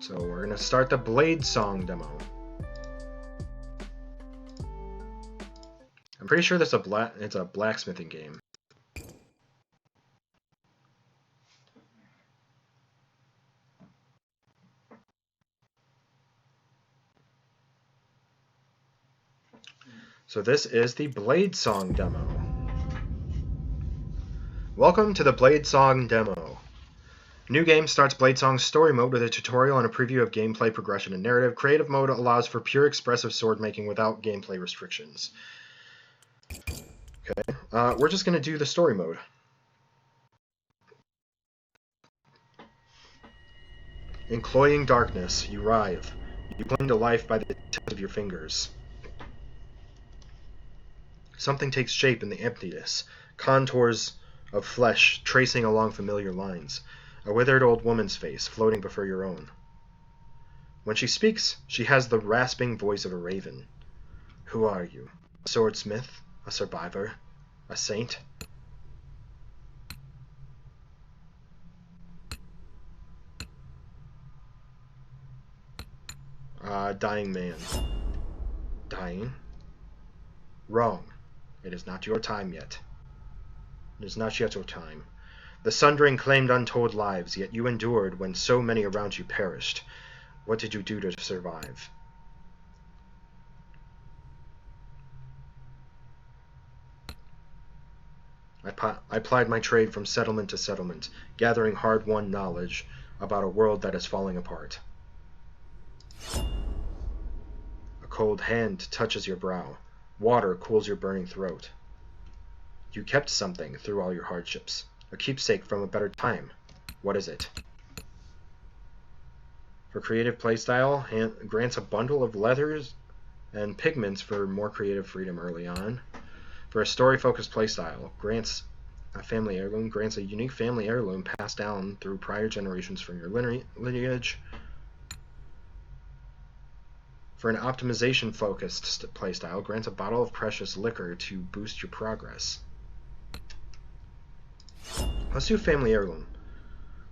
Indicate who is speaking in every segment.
Speaker 1: So we're gonna start the Bladesong demo. I'm pretty sure it's a blacksmithing game. So this is the Bladesong demo. Welcome to the Bladesong demo. New game starts Bladesong's story mode with a tutorial and a preview of gameplay progression and narrative. Creative mode allows for pure expressive sword making without gameplay restrictions. Okay, we're just going to do the story mode. In cloying darkness, you writhe. You cling to life by the tips of your fingers. Something takes shape in the emptiness, contours of flesh tracing along familiar lines. A withered old woman's face floating before your own. When she speaks, she has the rasping voice of a raven. Who are you? A swordsmith? A survivor? A saint? Dying man. Dying? Wrong. It is not your time yet. It is not yet your time. The Sundering claimed untold lives, yet you endured when so many around you perished. What did you do to survive? I plied my trade from settlement to settlement, gathering hard-won knowledge about a world that is falling apart. A cold hand touches your brow. Water cools your burning throat. You kept something through all your hardships. A keepsake from a better time. What is it? For creative playstyle, grants a bundle of leathers and pigments for more creative freedom early on. For a story-focused playstyle, grants a family heirloom, grants a unique family heirloom passed down through prior generations from your lineage. For an optimization-focused playstyle, grants a bottle of precious liquor to boost your progress. Let's do family heirloom.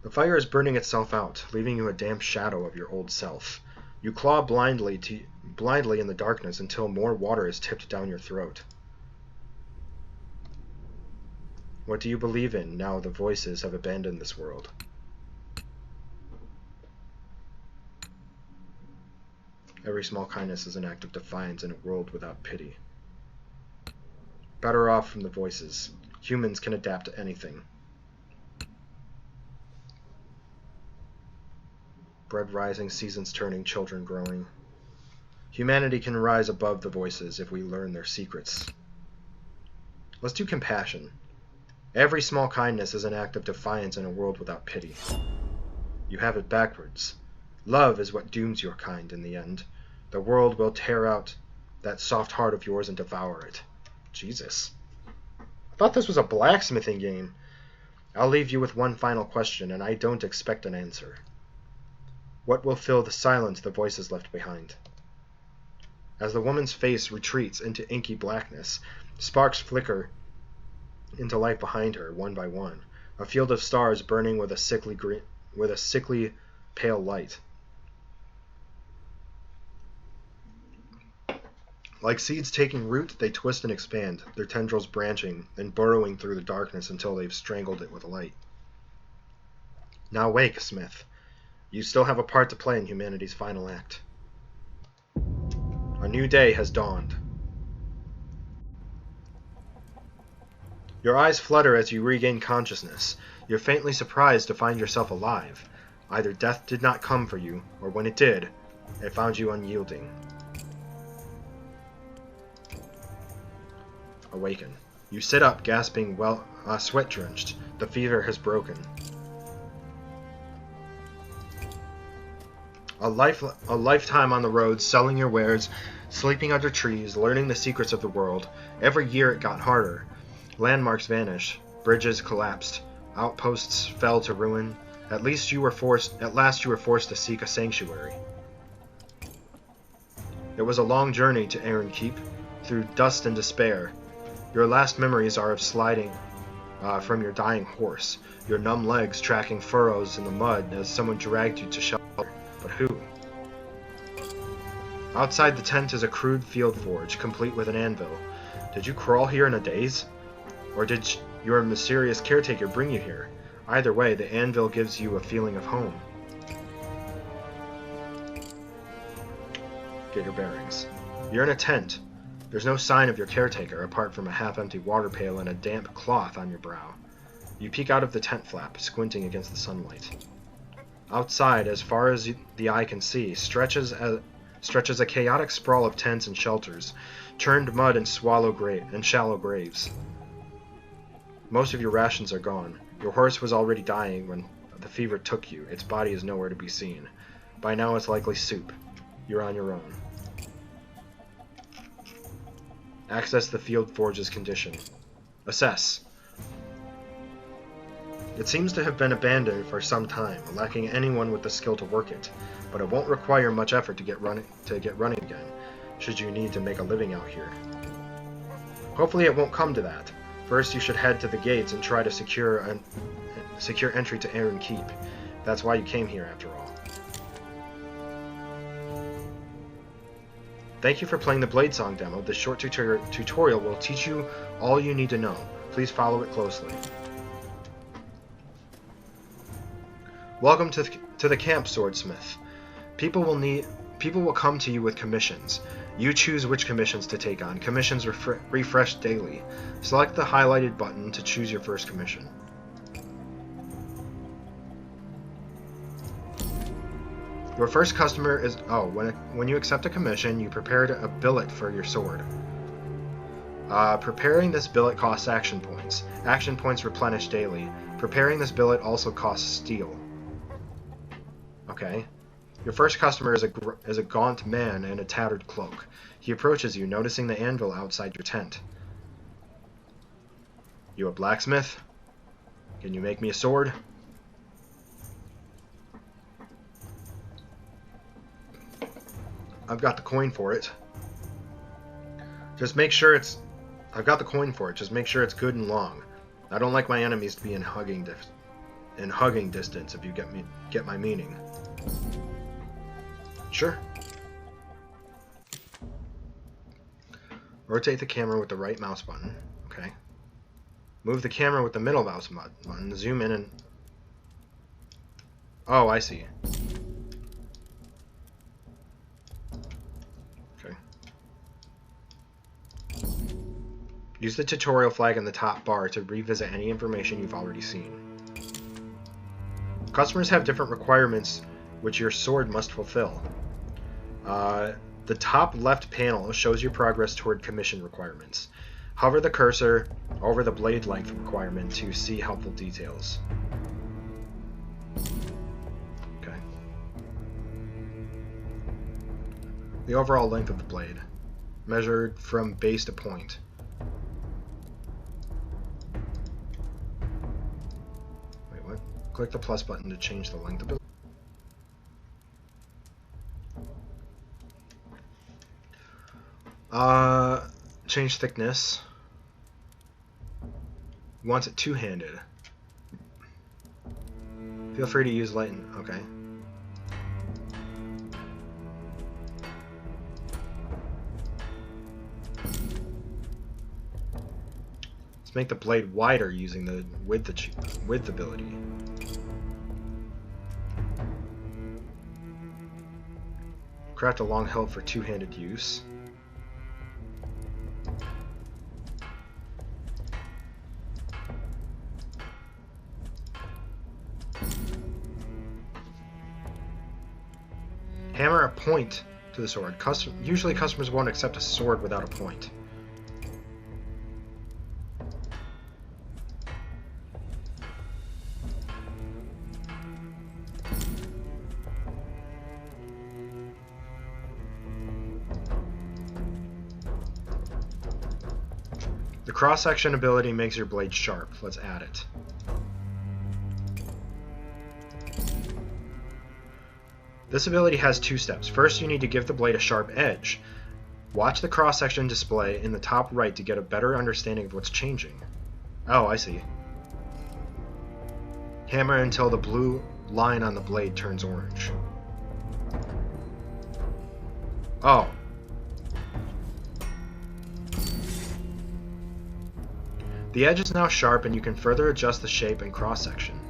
Speaker 1: The fire is burning itself out, leaving you a damp shadow of your old self. You claw blindly in the darkness until more water is tipped down your throat. What do you believe in now the voices have abandoned this world? Every small kindness is an act of defiance in a world without pity. Better off from the voices. Humans can adapt to anything. Bread rising, seasons turning, children growing. Humanity can rise above the voices if we learn their secrets. Let's do compassion. Every small kindness is an act of defiance in a world without pity. You have it backwards. Love is what dooms your kind in the end. The world will tear out that soft heart of yours and devour it. Jesus. I thought this was a blacksmithing game. I'll leave you with one final question, and I don't expect an answer. What will fill the silence the voices left behind? As the woman's face retreats into inky blackness, sparks flicker into life behind her, one by one. A field of stars burning with a sickly pale light. Like seeds taking root, they twist and expand, their tendrils branching and burrowing through the darkness until they've strangled it with light. Now wake, Smith. You still have a part to play in humanity's final act. A new day has dawned. Your eyes flutter as you regain consciousness. You're faintly surprised to find yourself alive. Either death did not come for you, or when it did, it found you unyielding. Awaken. You sit up, gasping, sweat-drenched. The fever has broken. A lifetime on the road, selling your wares, sleeping under trees, learning the secrets of the world. Every year it got harder. Landmarks vanished. Bridges collapsed. Outposts fell to ruin. At last you were forced to seek a sanctuary. It was a long journey to Eren Keep, through dust and despair. Your last memories are of sliding from your dying horse, your numb legs tracking furrows in the mud as someone dragged you to shelter. But who? Outside the tent is a crude field forge, complete with an anvil. Did you crawl here in a daze? Or did your mysterious caretaker bring you here? Either way, the anvil gives you a feeling of home. Get your bearings. You're in a tent. There's no sign of your caretaker, apart from a half-empty water pail and a damp cloth on your brow. You peek out of the tent flap, squinting against the sunlight. Outside, as far as the eye can see, stretches a chaotic sprawl of tents and shelters, turned mud and shallow graves. Most of your rations are gone. Your horse was already dying when the fever took you. Its body is nowhere to be seen. By now it's likely soup. You're on your own. Access the field forge's condition. Assess. It seems to have been abandoned for some time, lacking anyone with the skill to work it, but it won't require much effort to get running again, should you need to make a living out here. Hopefully it won't come to that. First you should head to the gates and try to secure entry to Eren Keep. That's why you came here after all. Thank you for playing the Bladesong demo. This short tutorial will teach you all you need to know. Please follow it closely. Welcome to the camp, swordsmith. People will come to you with commissions. You choose which commissions to take on. Commissions refresh daily. Select the highlighted button to choose your first commission. Your first customer is... Oh, when you accept a commission, you prepared a billet for your sword. Preparing this billet costs action points. Action points replenish daily. Preparing this billet also costs steel. Okay. Your first customer is a gaunt man in a tattered cloak. He approaches you, noticing the anvil outside your tent. You a blacksmith? Can you make me a sword? I've got the coin for it. Just make sure it's... I've got the coin for it. Just make sure it's good and long. I don't like my enemies to be in hugging distance, if you get my meaning. Sure. Rotate the camera with the right mouse button. Okay. Move the camera with the middle mouse button. Zoom in and... Oh, I see. Okay. Use the tutorial flag in the top bar to revisit any information you've already seen. Customers have different requirements which your sword must fulfill. The top left panel shows your progress toward commission requirements. Hover the cursor over the blade length requirement to see helpful details. Okay. The overall length of the blade, measured from base to point. Wait, what? Click the plus button to change the length of it. Change thickness. Wants it two-handed. Feel free to use light and... Okay. Let's make the blade wider using the width ability. Craft a long hilt for two-handed use. Hammer a point to the sword. Usually customers won't accept a sword without a point. The cross-section ability makes your blade sharp. Let's add it. This ability has two steps. First, you need to give the blade a sharp edge. Watch the cross-section display in the top right to get a better understanding of what's changing. Oh, I see. Hammer until the blue line on the blade turns orange. Oh. The edge is now sharp and you can further adjust the shape and cross-section.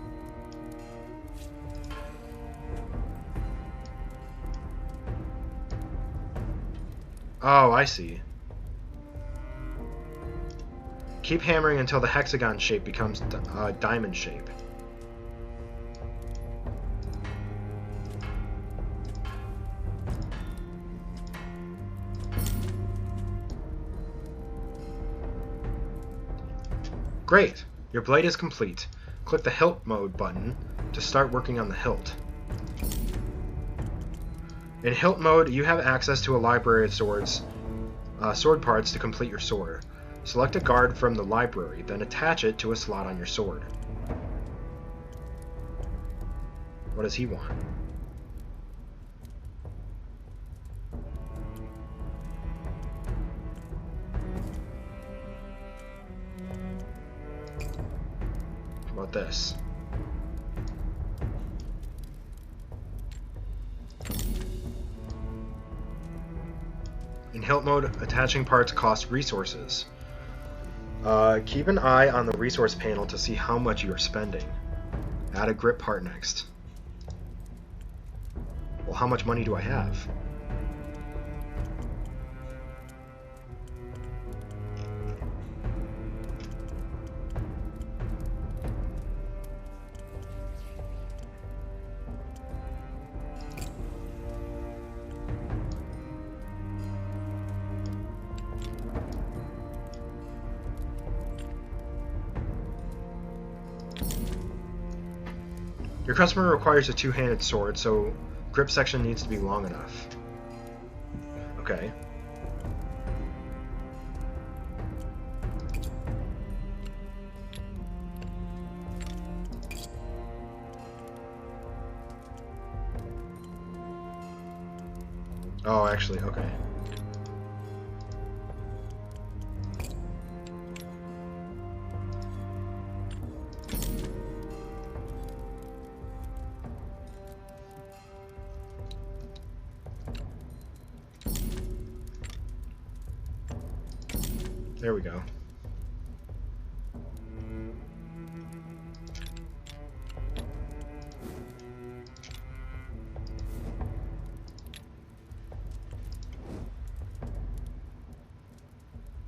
Speaker 1: Oh, I see. Keep hammering until the hexagon shape becomes diamond shape. Great! Your blade is complete. Click the hilt mode button to start working on the hilt. In hilt mode, you have access to a library of swords, sword parts to complete your sword. Select a guard from the library, then attach it to a slot on your sword. What does he want? How about this? In hilt mode, attaching parts costs resources. Keep an eye on the resource panel to see how much you are spending. Add a grip part next. Well, how much money do I have? Your customer requires a two-handed sword, so grip section needs to be long enough. Okay. Oh, actually, okay. There we go.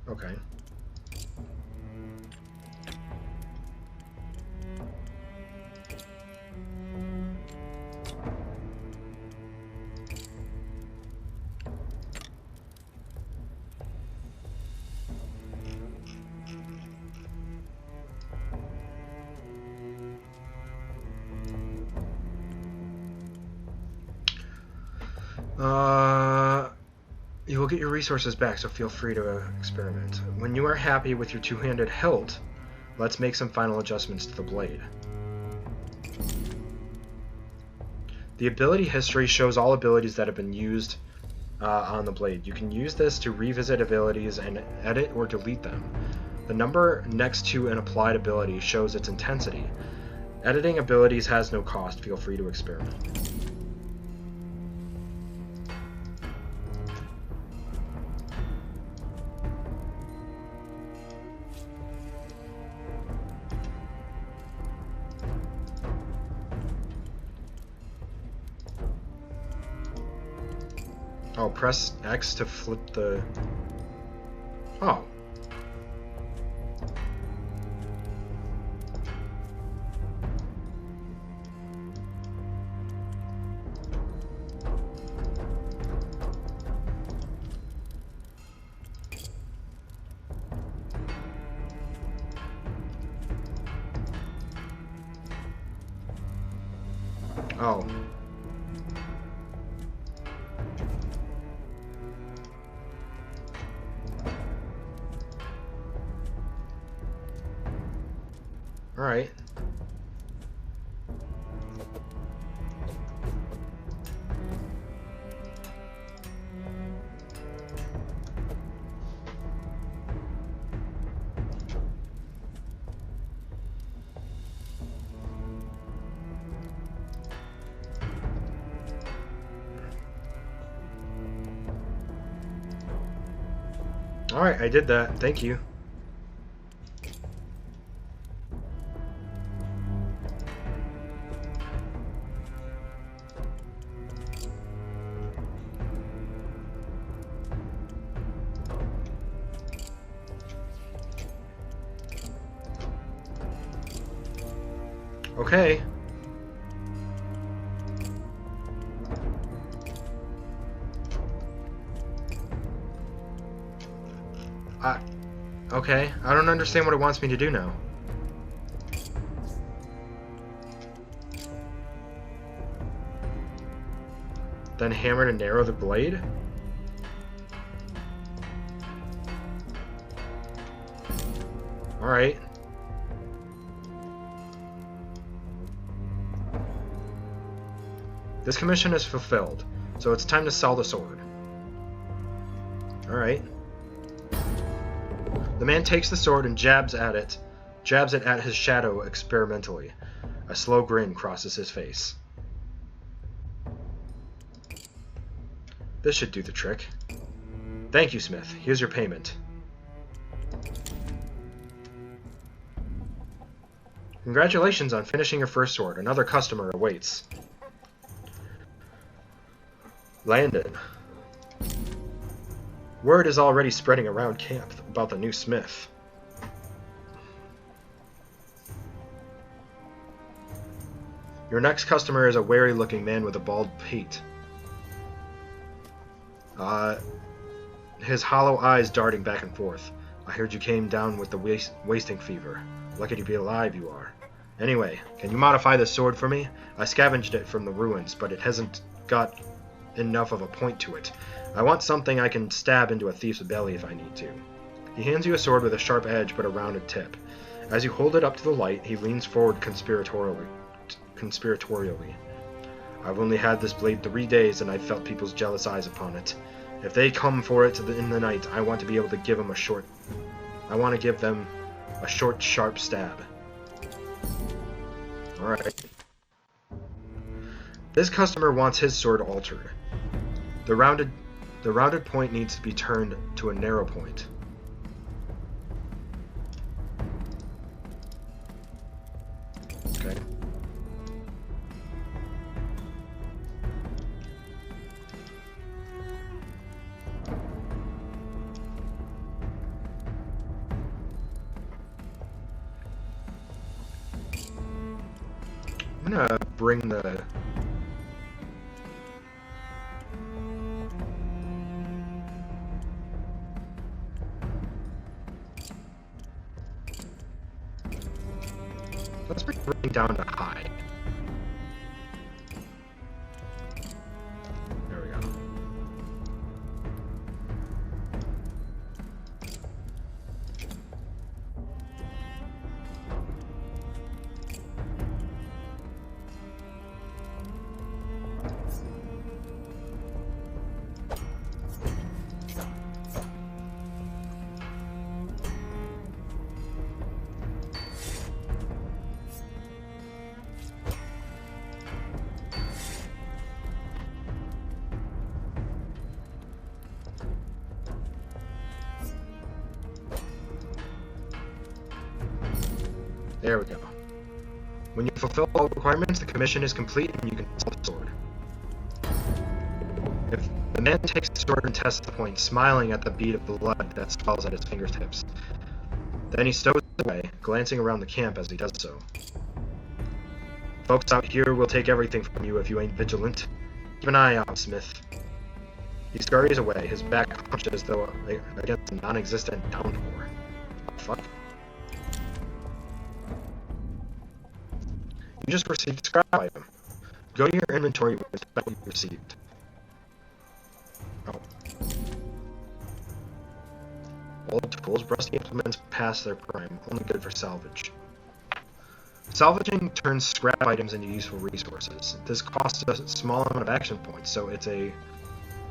Speaker 1: Okay. You will get your resources back, so feel free to experiment. When you are happy with your two-handed hilt, let's make some final adjustments to the blade. The ability history shows all abilities that have been used on the blade. You can use this to revisit abilities and edit or delete them. The number next to an applied ability shows its intensity. Editing abilities has no cost. Feel free to experiment. Oh, press X to flip the... Oh. Oh. Alright. Alright, I did that. Thank you. Okay. Okay. I don't understand what it wants me to do now. Then hammer to narrow the blade? Alright. This commission is fulfilled, so it's time to sell the sword. Alright. The man takes the sword and jabs it at his shadow experimentally. A slow grin crosses his face. This should do the trick. Thank you, Smith. Here's your payment. Congratulations on finishing your first sword. Another customer awaits. Landon. Word is already spreading around camp about the new smith. Your next customer is a wary-looking man with a bald pate. His hollow eyes darting back and forth. I heard you came down with the wasting fever. Lucky to be alive you are. Anyway, can you modify this sword for me? I scavenged it from the ruins, but it hasn't got enough of a point to it. I want something I can stab into a thief's belly if I need to. He hands you a sword with a sharp edge but a rounded tip. As you hold it up to the light, he leans forward conspiratorially. I've only had this blade 3 days and I've felt people's jealous eyes upon it. If they come for it in the night, I want to be able to give them a short sharp stab. Alright. This customer wants his sword altered. The rounded point needs to be turned to a narrow point. Okay. I'm gonna bring the let's bring everything down to high. There we go. There we go. When you fulfill all requirements, the commission is complete and you can sell the sword. If the man takes the sword and tests the point, smiling at the bead of blood that swells at his fingertips. Then he stows it away, glancing around the camp as he does so. Folks out here will take everything from you if you ain't vigilant. Keep an eye out, Smith. He scurries away, his back hunched as though against a non-existent downpour. Fuck. You just received a scrap item. Go to your inventory with the spell you received. Oh. Old tools, rusty implements past their prime, only good for salvage. Salvaging turns scrap items into useful resources. This costs a small amount of action points, so it's a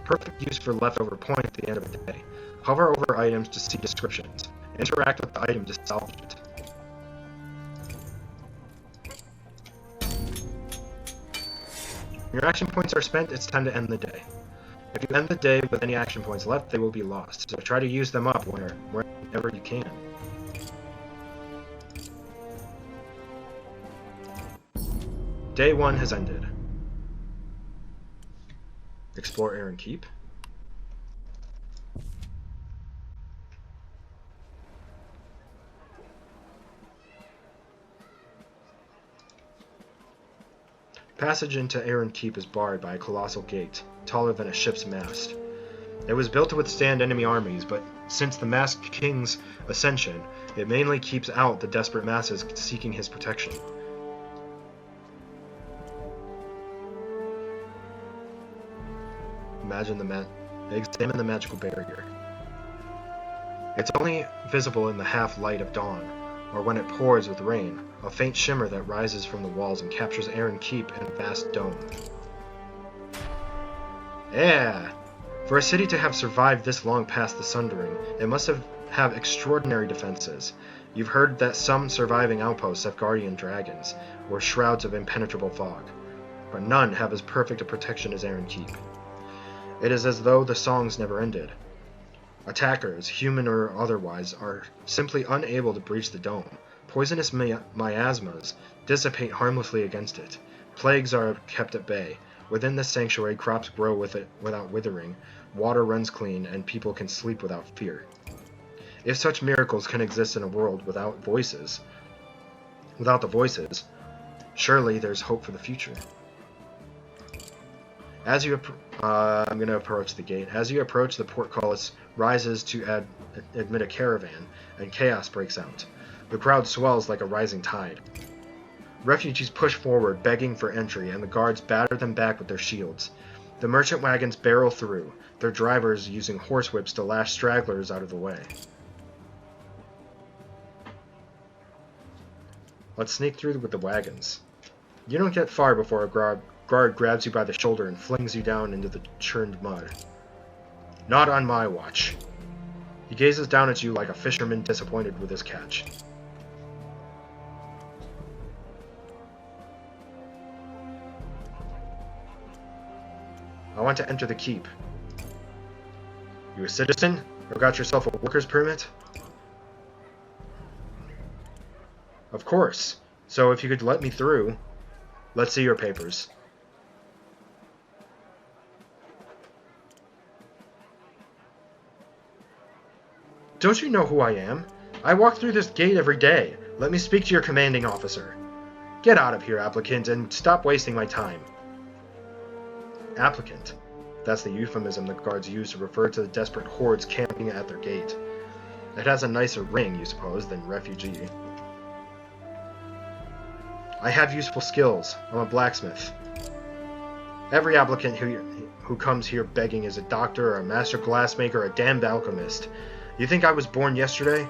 Speaker 1: perfect use for leftover points at the end of the day. Hover over items to see descriptions. Interact with the item to salvage it. Your action points are spent, it's time to end the day. If you end the day with any action points left, they will be lost, so try to use them up whenever you can. Day 1 has ended. Explore Eren Keep. Passage into Eren Keep is barred by a colossal gate, taller than a ship's mast. It was built to withstand enemy armies, but since the Masked King's ascension, it mainly keeps out the desperate masses seeking his protection. Examine the magical barrier. It's only visible in the half-light of dawn, or when it pours with rain, a faint shimmer that rises from the walls and captures Eren Keep in a vast dome. Yeah! For a city to have survived this long past the Sundering, it must have extraordinary defenses. You've heard that some surviving outposts have guardian dragons, or shrouds of impenetrable fog, but none have as perfect a protection as Eren Keep. It is as though the songs never ended. Attackers, human or otherwise, are simply unable to breach the dome. Poisonous miasmas dissipate harmlessly against it. Plagues are kept at bay. Within this sanctuary, crops grow without withering, water runs clean, and people can sleep without fear. If such miracles can exist in a world without the voices, surely there's hope for the future. I'm going to approach the gate. As you approach, the portcullis rises to admit a caravan, and chaos breaks out. The crowd swells like a rising tide. Refugees push forward, begging for entry, and the guards batter them back with their shields. The merchant wagons barrel through, their drivers using horsewhips to lash stragglers out of the way. Let's sneak through with the wagons. You don't get far before a guard grabs you by the shoulder and flings you down into the churned mud. Not on my watch. He gazes down at you like a fisherman disappointed with his catch. I want to enter the keep. You a citizen? Or got yourself a worker's permit? Of course. So if you could let me through, let's see your papers. Don't you know who I am? I walk through this gate every day. Let me speak to your commanding officer. Get out of here, applicant, and stop wasting my time. Applicant. That's the euphemism the guards use to refer to the desperate hordes camping at their gate. It has a nicer ring, you suppose, than refugee. I have useful skills. I'm a blacksmith. Every applicant who comes here begging is a doctor or a master glassmaker or a damned alchemist. You think I was born yesterday?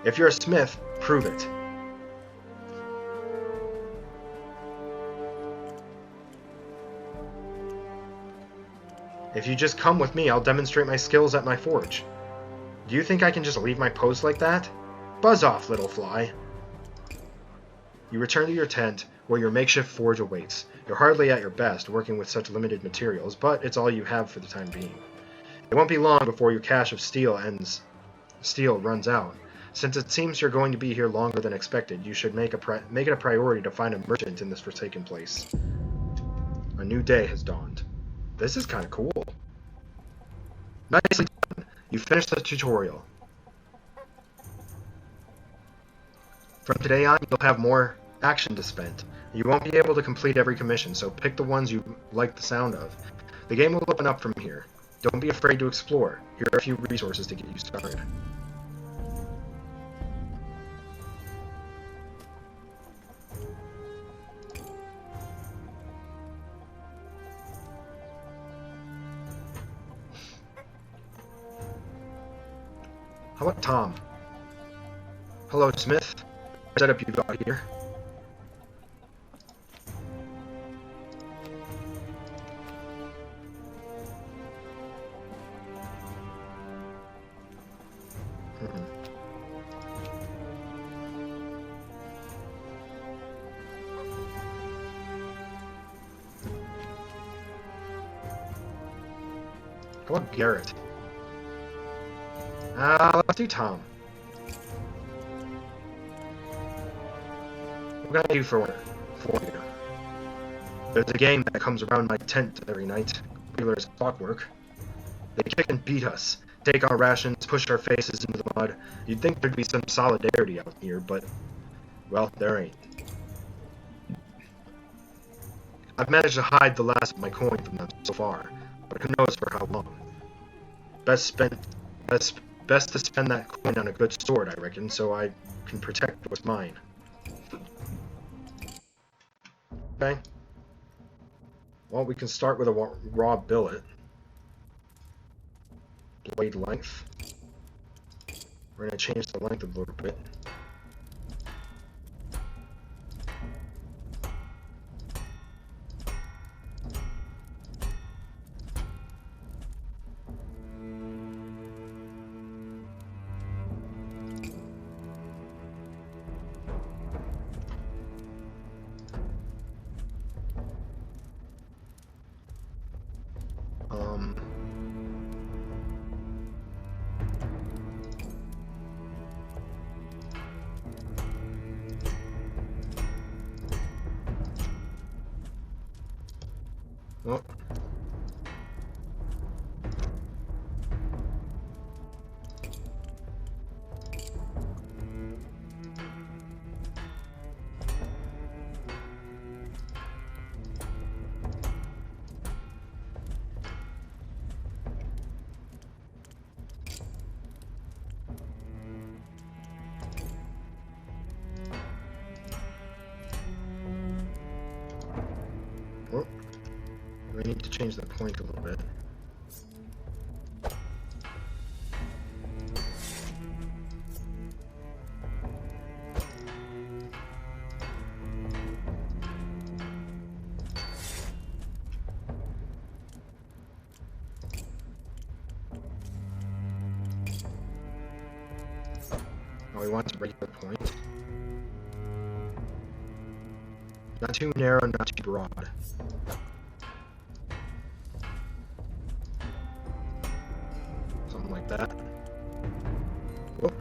Speaker 1: If you're a smith, prove it. If you just come with me, I'll demonstrate my skills at my forge. Do you think I can just leave my post like that? Buzz off, little fly. You return to your tent, where your makeshift forge awaits. You're hardly at your best, working with such limited materials, but it's all you have for the time being. It won't be long before your cache of steel runs out. Since it seems you're going to be here longer than expected, you should make it a priority to find a merchant in this forsaken place. A new day has dawned. This is kind of cool. Nicely done. You finished the tutorial. From today on, you'll have more action to spend. You won't be able to complete every commission, so pick the ones you like the sound of. The game will open up from here. Don't be afraid to explore. Here are a few resources to get you started. How about Tom? Hello, Smith. What setup you got here? How about Garrett? Let's do Tom. What can I do for you? There's a gang that comes around my tent every night, regular as clockwork. They kick and beat us, take our rations, push our faces into the mud. You'd think there'd be some solidarity out here, but, well, there ain't. I've managed to hide the last of my coin from them so far, but who knows for how long. Best to spend that coin on a good sword, I reckon, so I can protect what's mine. Okay. Well, we can start with a raw billet. Blade length. We're going to change the length a little bit. Oh. Oh. We need to change the point a little bit. Oh, we want a regular point. Not too narrow, not too broad. Something like that. Whoop.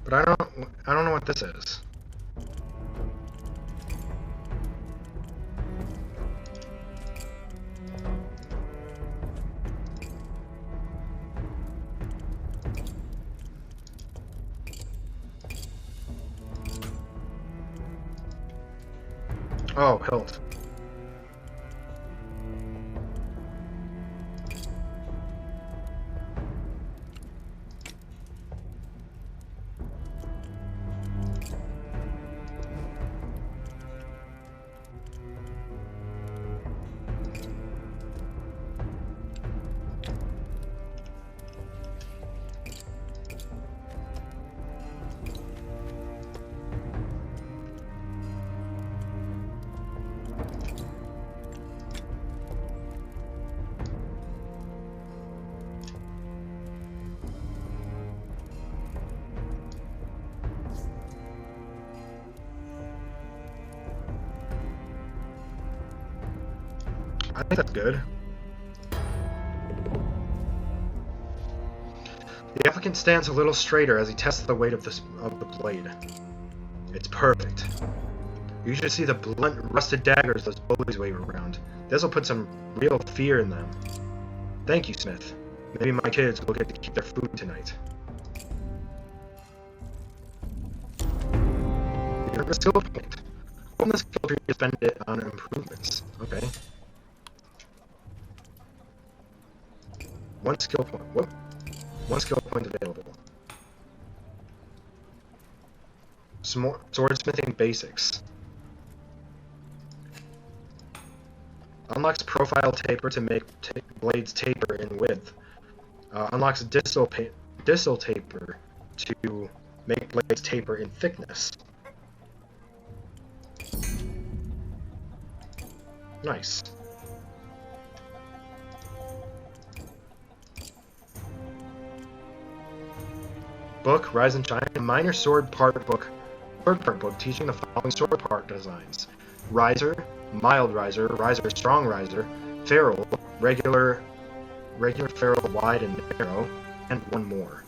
Speaker 1: But I don't know what this is. Oh, hilt. I think that's good. The applicant stands a little straighter as he tests the weight of the blade. It's perfect. You should see the blunt, rusted daggers those bullies wave around. This'll put some real fear in them. Thank you, Smith. Maybe my kids will get to keep their food tonight. You have a skill point. Open the skill tree to spend it on improvements. Okay. One skill point. Whoop. One skill point available. Some more swordsmithing basics. Unlocks profile taper to make blades taper in width. Unlocks distal taper to make blades taper in thickness. Nice. Book, Rise and Shine, a minor sword part book teaching the following sword part designs. Riser, mild riser, riser strong riser, ferrule, regular ferrule wide and narrow, and one more.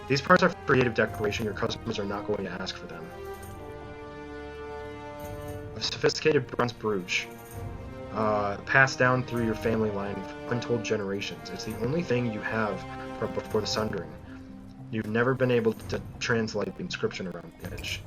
Speaker 1: These parts are creative decoration. Your customers are not going to ask for them. A sophisticated bronze brooch. Passed down through your family line for untold generations. It's the only thing you have from before the Sundering. You've never been able to translate the inscription around the edge.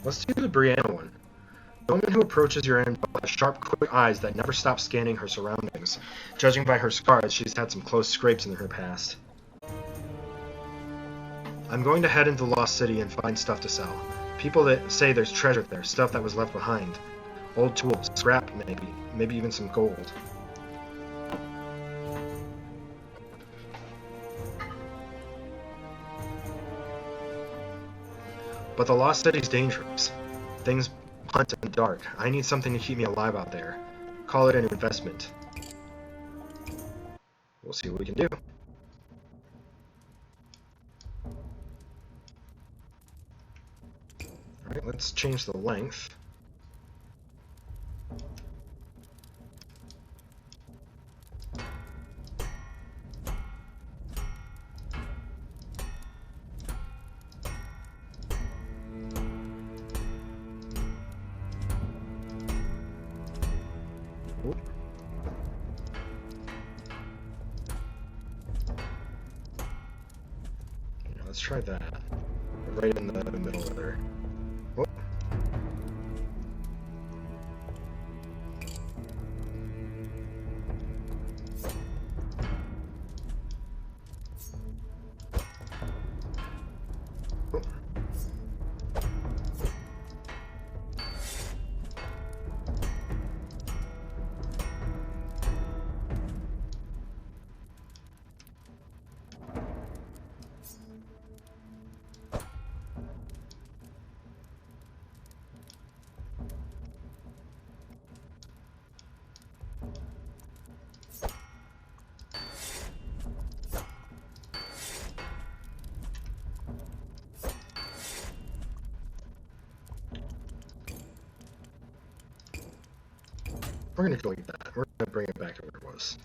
Speaker 1: Let's do the Brianna one. The woman who approaches your end has sharp, quick eyes that never stop scanning her surroundings. Judging by her scars, she's had some close scrapes in her past. I'm going to head into Lost City and find stuff to sell. People that say there's treasure there, stuff that was left behind. Old tools, scrap maybe even some gold. But the Lost City's dangerous. Things hunt in the dark. I need something to keep me alive out there. Call it an investment. We'll see what we can do. Alright, let's change the length. Let's try that. Right in the middle there. Whoop. Whoop. We're gonna delete that. We're gonna bring it back to where it was.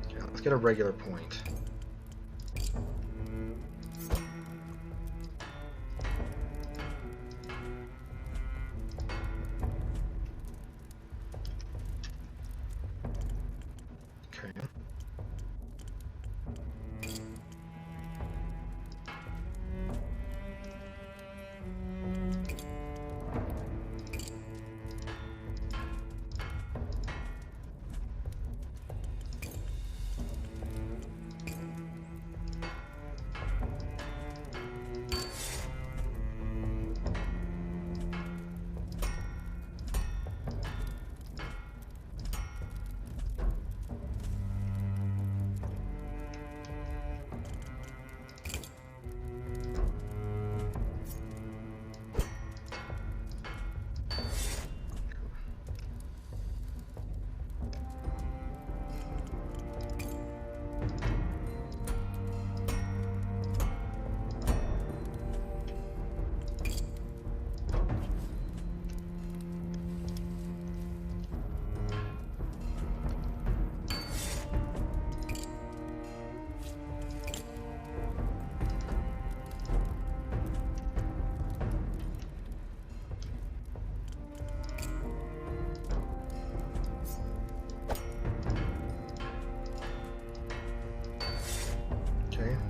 Speaker 1: Okay, let's get a regular point.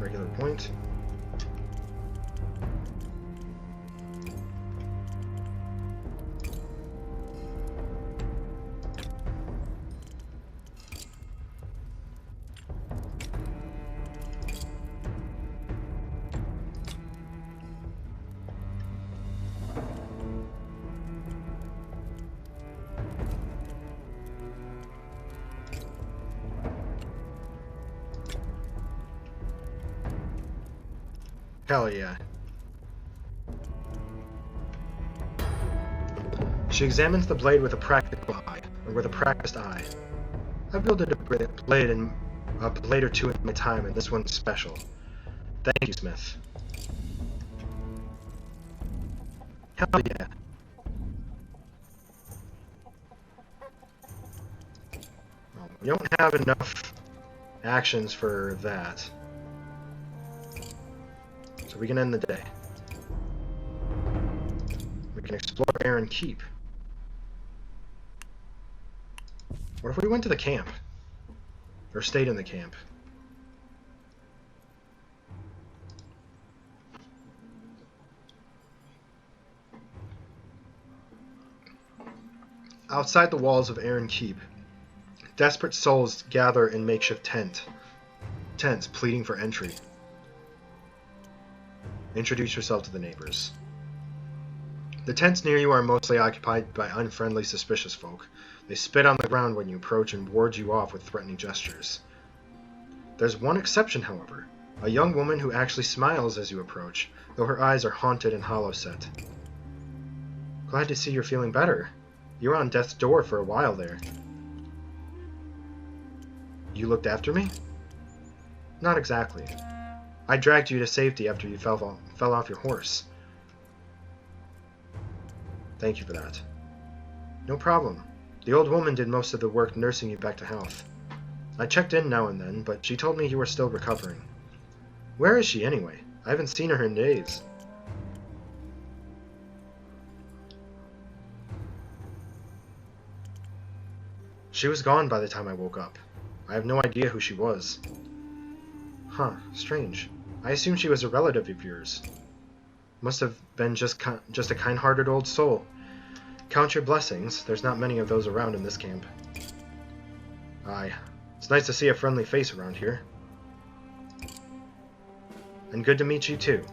Speaker 1: Regular point. Hell yeah. She examines the blade with a practical eye, or with a practiced eye. I've builded a blade or two in my time, and this one's special. Thank you, Smith. Hell yeah. Well, we don't have enough actions for that. So we can end the day. We can explore Eren Keep. What if we went to the camp? Or stayed in the camp? Outside the walls of Eren Keep, desperate souls gather in makeshift tents pleading for entry. Introduce yourself to the neighbors. The tents near you are mostly occupied by unfriendly, suspicious folk. They spit on the ground when you approach and ward you off with threatening gestures. There's one exception, however, a young woman who actually smiles as you approach, though her eyes are haunted and hollow-set. Glad to see you're feeling better. You were on death's door for a while there. You looked after me? Not exactly. I dragged you to safety after you fell off your horse. Thank you for that. No problem. The old woman did most of the work nursing you back to health. I checked in now and then, but she told me you were still recovering. Where is she anyway? I haven't seen her in days. She was gone by the time I woke up. I have no idea who she was. Huh, strange. I assumed she was a relative of yours. Must have been just a kind-hearted old soul. Count your blessings. There's not many of those around in this camp. Aye. It's nice to see a friendly face around here. And good to meet you too.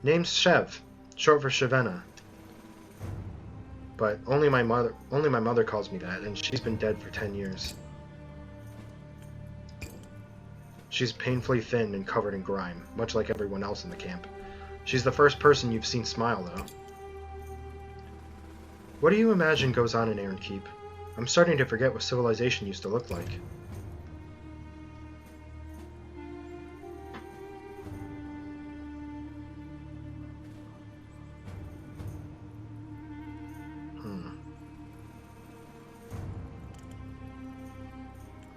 Speaker 1: Name's Shev, short for Shevena. But only my mother calls me that, and she's been dead for 10 years. She's painfully thin and covered in grime, much like everyone else in the camp. She's the first person you've seen smile, though. What do you imagine goes on in Eren Keep? I'm starting to forget what civilization used to look like.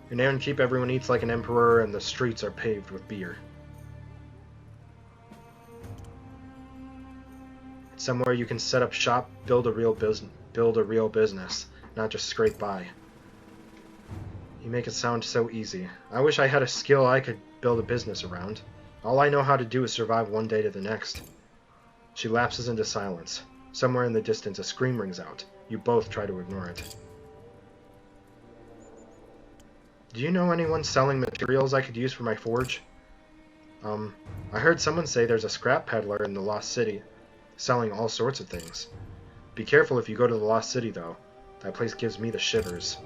Speaker 1: In Eren Keep, everyone eats like an emperor, and the streets are paved with beer. It's somewhere you can set up shop, build a real business, not just scrape by. You make it sound so easy. I wish I had a skill I could build a business around. All I know how to do is survive one day to the next. She lapses into silence. Somewhere in the distance, a scream rings out. You both try to ignore it. Do you know anyone selling materials I could use for my forge? I heard someone say there's a scrap peddler in the Lost City, selling all sorts of things. Be careful if you go to the Lost City, though. That place gives me the shivers.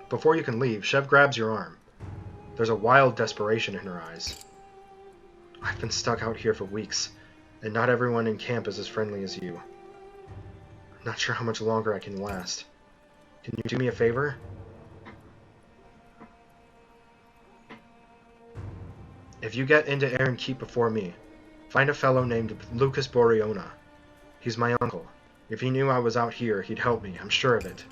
Speaker 1: Before you can leave, Shev grabs your arm. There's a wild desperation in her eyes. I've been stuck out here for weeks, and not everyone in camp is as friendly as you. I'm not sure how much longer I can last. Can you do me a favor? If you get into Eren Keep before me, find a fellow named Lucas Boreona. He's my uncle. If he knew I was out here, he'd help me, I'm sure of it.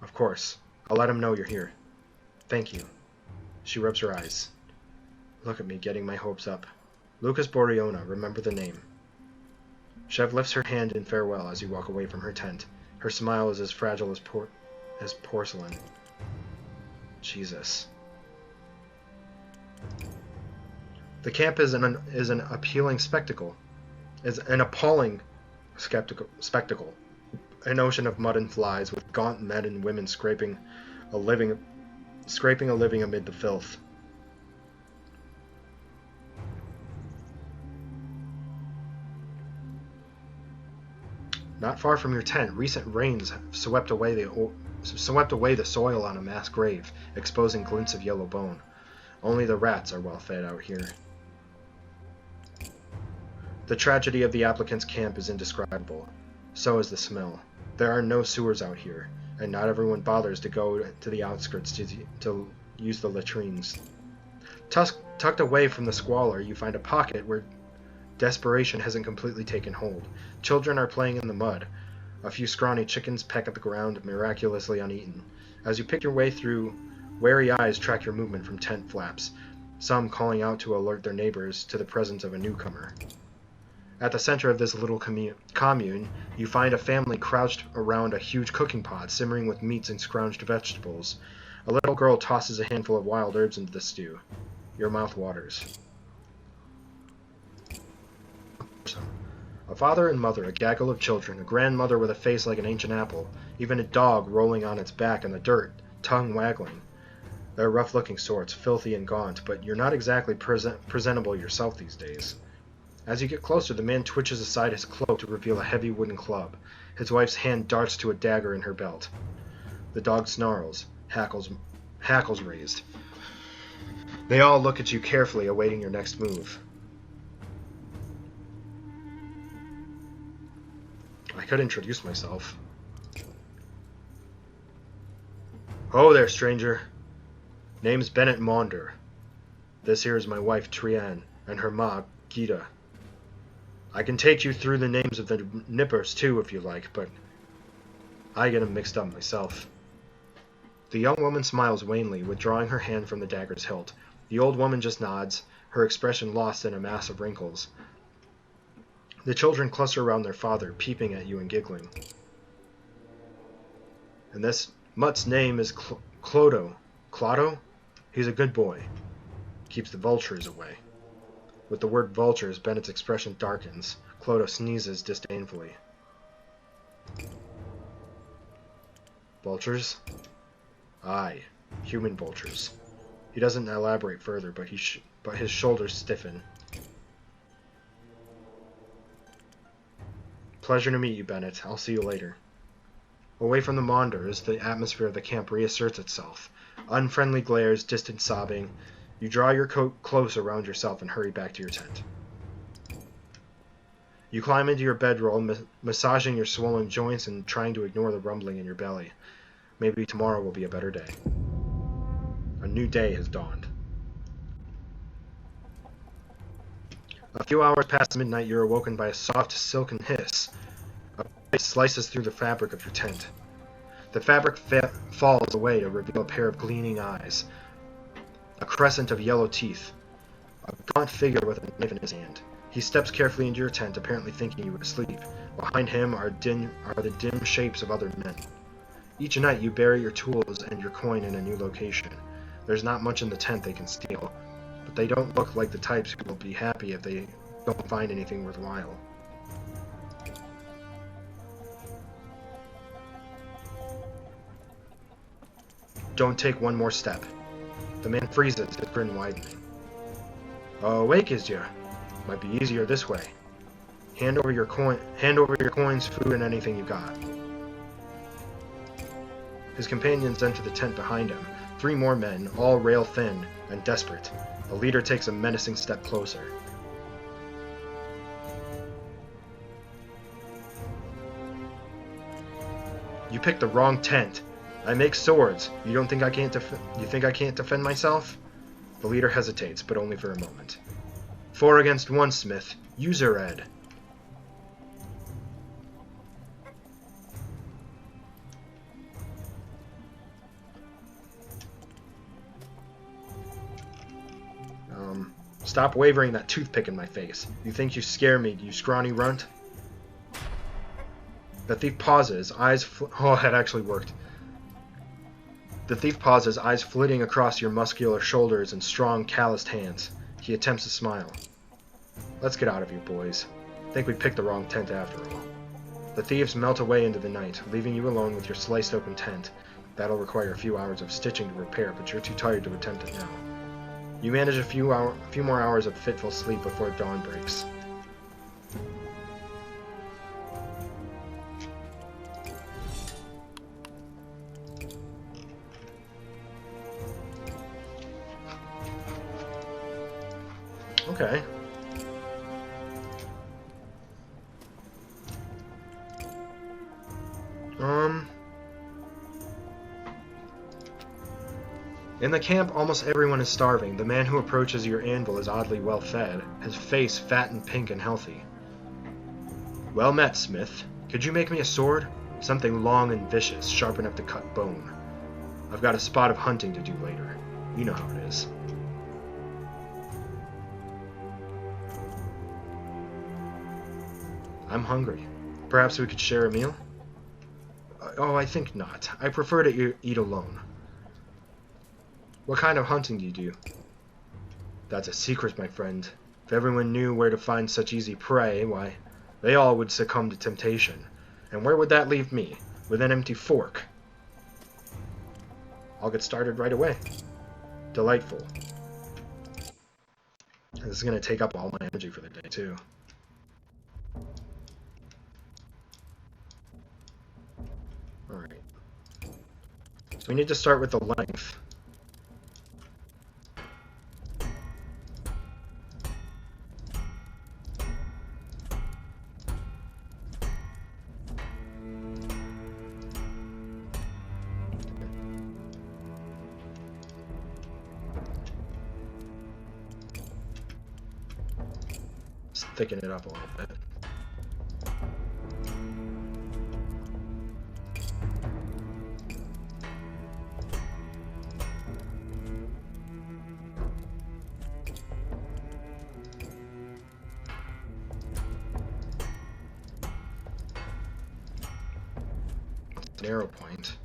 Speaker 1: Of course. I'll let him know you're here. Thank you. She rubs her eyes. Look at me getting my hopes up. Lucas Boreona, remember the name. Chev lifts her hand in farewell as you walk away from her tent. Her smile is as fragile as porcelain. Jesus. The camp is an appealing spectacle. Is an appalling spectacle. An ocean of mud and flies, with gaunt men and women scraping a living amid the filth. Not far from your tent, recent rains have swept away the soil on a mass grave, exposing glints of yellow bone. Only the rats are well fed out here. The tragedy of the applicant's camp is indescribable. So is the smell. There are no sewers out here, and not everyone bothers to go to the outskirts to use the latrines. Tucked away from the squalor, you find a pocket where desperation hasn't completely taken hold. Children are playing in the mud. A few scrawny chickens peck at the ground, miraculously uneaten. As you pick your way through, wary eyes track your movement from tent flaps, some calling out to alert their neighbors to the presence of a newcomer. At the center of this little commune, you find a family crouched around a huge cooking pot, simmering with meats and scrounged vegetables. A little girl tosses a handful of wild herbs into the stew. Your mouth waters. A father and mother, a gaggle of children, a grandmother with a face like an ancient apple, even a dog rolling on its back in the dirt, tongue waggling. They're rough-looking sorts, filthy and gaunt, but you're not exactly presentable yourself these days. As you get closer, the man twitches aside his cloak to reveal a heavy wooden club. His wife's hand darts to a dagger in her belt. The dog snarls, hackles raised. They all look at you carefully, awaiting your next move. I could introduce myself. Ho there, stranger. Name's Bennett Maunder. This here is my wife, Trianne, and her ma, Gita. I can take you through the names of the nippers, too, if you like, but I get 'em mixed up myself. The young woman smiles wanly, withdrawing her hand from the dagger's hilt. The old woman just nods, her expression lost in a mass of wrinkles. The children cluster around their father, peeping at you and giggling. And this mutt's name is Clodo. Clodo? He's a good boy. Keeps the vultures away. With the word vultures, Bennett's expression darkens. Clodo sneezes disdainfully. Vultures? Aye, human vultures. He doesn't elaborate further, but his shoulders stiffen. Pleasure to meet you, Bennett. I'll see you later. Away from the Maunders, the atmosphere of the camp reasserts itself. Unfriendly glares, distant sobbing. You draw your coat close around yourself and hurry back to your tent. You climb into your bedroll, massaging your swollen joints and trying to ignore the rumbling in your belly. Maybe tomorrow will be a better day. A new day has dawned. A few hours past midnight, you're awoken by a soft, silken hiss. A blade slices through the fabric of your tent. The fabric falls away to reveal a pair of gleaming eyes. A crescent of yellow teeth. A gaunt figure with a knife in his hand. He steps carefully into your tent, apparently thinking you were asleep. Behind him are the dim shapes of other men. Each night you bury your tools and your coin in a new location. There's not much in the tent they can steal, but they don't look like the types who will be happy if they don't find anything worthwhile. Don't take one more step. The man freezes, his grin widening. Awake is ya? Might be easier this way. Hand over your coins, food, and anything you got. His companions enter the tent behind him. 3 more men, all rail-thin and desperate. The leader takes a menacing step closer. You picked the wrong tent. I make swords. You think I can't defend myself? The leader hesitates, but only for a moment. 4 against 1, Smith. Use your head. Stop wavering that toothpick in my face. You think you scare me, you scrawny runt? The thief pauses, oh, that actually worked. The thief pauses, eyes flitting across your muscular shoulders and strong, calloused hands. He attempts a smile. Let's get out of here, boys. Think we picked the wrong tent after all. The thieves melt away into the night, leaving you alone with your sliced open tent. That'll require a few hours of stitching to repair, but you're too tired to attempt it now. You manage a few more hours of fitful sleep before dawn breaks. Okay. In the camp, almost everyone is starving. The man who approaches your anvil is oddly well fed, his face fat and pink and healthy. Well met, Smith. Could you make me a sword? Something long and vicious, sharp enough to cut bone. I've got a spot of hunting to do later. You know how it is. I'm hungry. Perhaps we could share a meal? Oh, I think not. I prefer to eat alone. What kind of hunting do you do? That's a secret, my friend. If everyone knew where to find such easy prey, why, they all would succumb to temptation. And where would that leave me? With an empty fork? I'll get started right away. Delightful. This is going to take up all my energy for the day, too. Alright. So we need to start with the length. Let's thicken it up a little bit. Narrow point.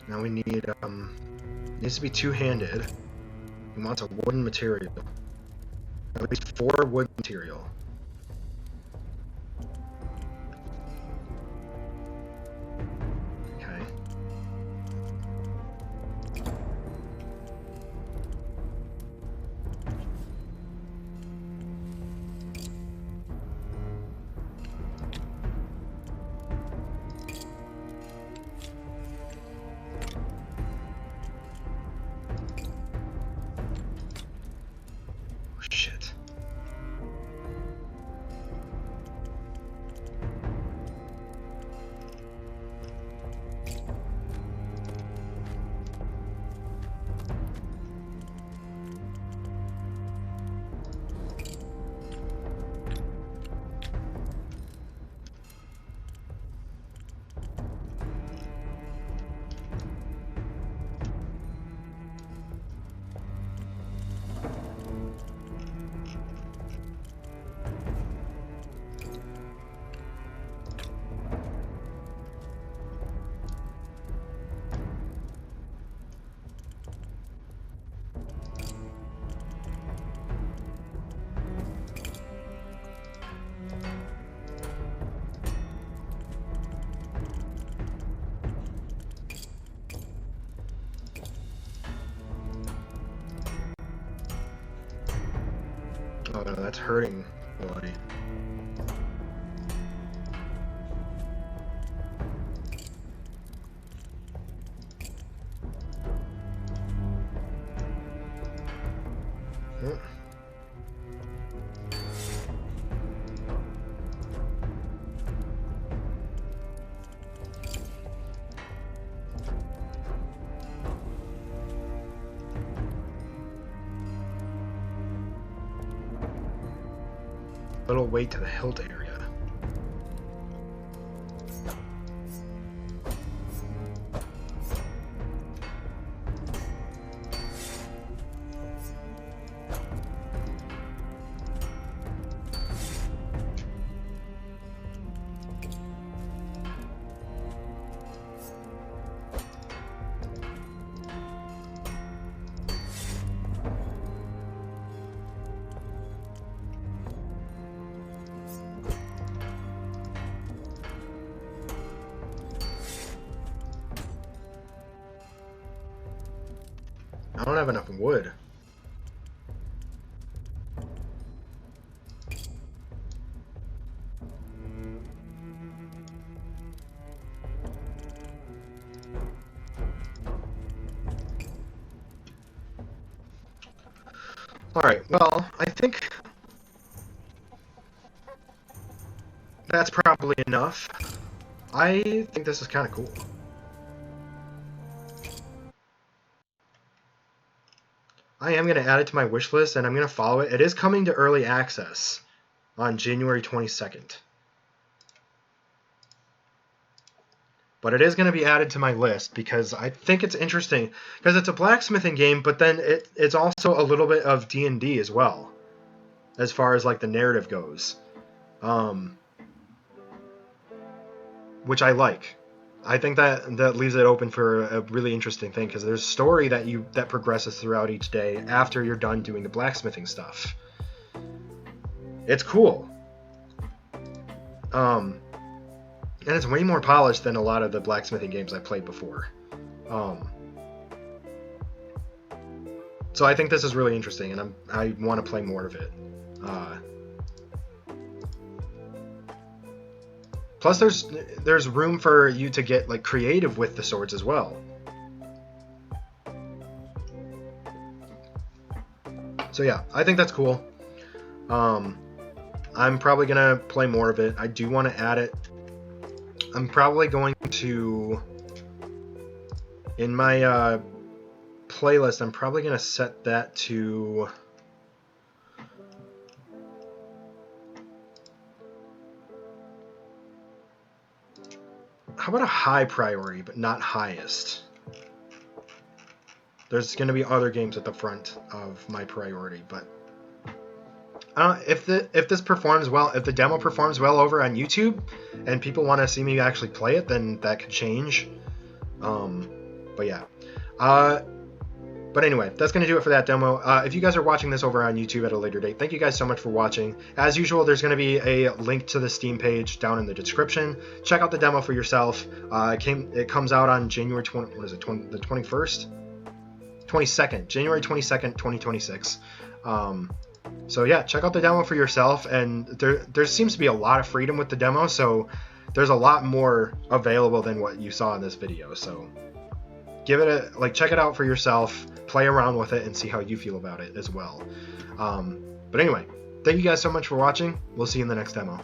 Speaker 1: Now we need, needs to be two-handed. We want a wooden material. At least 4 wood material. Okay. Shit. Oh no, that's hurting, boy. little weight to the hilt area. I don't have enough wood. Alright, well, I think that's probably enough. I think this is kind of cool. I am going to add it to my wish list, and I'm going to follow it. It is coming to early access on January 22nd. But it is going to be added to my list because I think it's interesting. Because it's a blacksmithing game, but then it's also a little bit of D&D as well, as far as like the narrative goes. Which I like. I think that leaves it open for a really interesting thing, because there's a story that progresses throughout each day after you're done doing the blacksmithing stuff. It's cool. And it's way more polished than a lot of the blacksmithing games I played before. So I think this is really interesting, and I want to play more of it. Plus, there's room for you to get like creative with the swords as well. So yeah, I think that's cool. I'm probably gonna play more of it. I do want to add it. I'm probably going to, in my playlist, I'm probably gonna set that to. How about a high priority, but not highest? There's going to be other games at the front of my priority, but if this performs well, if the demo performs well over on YouTube, and people want to see me actually play it, then that could change. But yeah. But anyway, that's going to do it for that demo. If you guys are watching this over on YouTube at a later date, thank you guys so much for watching. As usual, there's going to be a link to the Steam page down in the description. Check out the demo for yourself. It comes out on January 22nd, January 22nd, 2026. So yeah, check out the demo for yourself, and there seems to be a lot of freedom with the demo, so there's a lot more available than what you saw in this video. So give it check it out for yourself, play around with it, and see how you feel about it as well. But anyway, thank you guys so much for watching. We'll see you in the next demo.